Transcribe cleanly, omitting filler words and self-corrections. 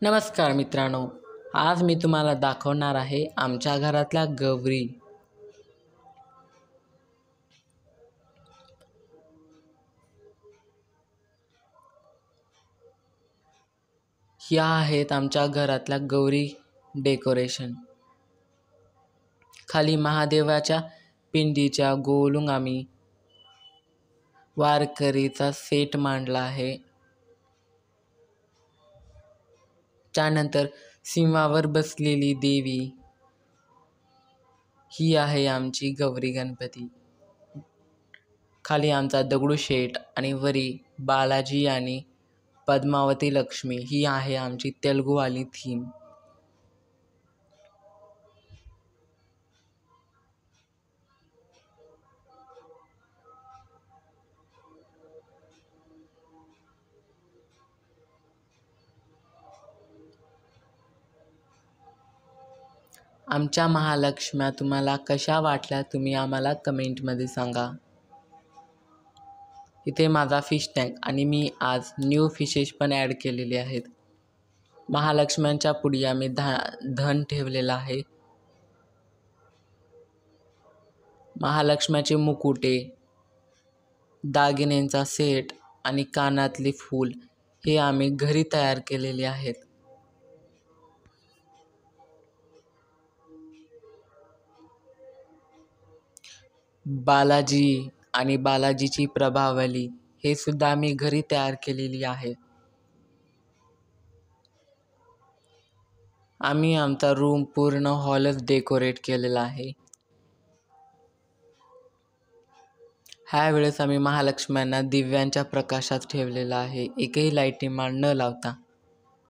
नमस्कार मित्रांनो, आज मी तुम्हाला दाखवणार आहे आमच्या घरातल्या गौरी. ह्या आहेत आमच्या घरातल्या गौरी डेकोरेशन. खाली महादेवाच्या पिंडीच्या गोलून आम्ही वारकरीचा सेट मांडला आहे. त्यानंतर सिंहावर बसलेली देवी ही आहे आमची गौरी गणपती. खाली आमचा दगडूशेठ आणि वरी बालाजी आणि पद्मावती लक्ष्मी ही आहे आमची तेलुगूवाली थीम. आमच्या महालक्ष्म्या तुम्हाला कशा वाटल्या तुम्ही आम्हाला कमेंटमध्ये सांगा. इथे माझा फिश टँक आणि मी आज न्यू फिशेस पण ॲड केलेले आहेत. महालक्ष्म्यांच्या पुढी आम्ही धन ठेवलेला आहे. महालक्ष्म्याचे मुकुटे, दागिन्यांचा सेट आणि कानातले फूल हे आम्ही घरी तयार केलेले आहेत. बालाजी आणि बालाजीची प्रभावली हे सुद्धा आम्ही घरी तयार केलेली आहे. आम्ही आमचा रूम पूर्ण हॉलच डेकोरेट केलेला आहे. ह्या वेळेस आम्ही महालक्ष्म्यांना दिव्यांच्या प्रकाशात ठेवलेला आहे, एकही लाईटिंग न लावता.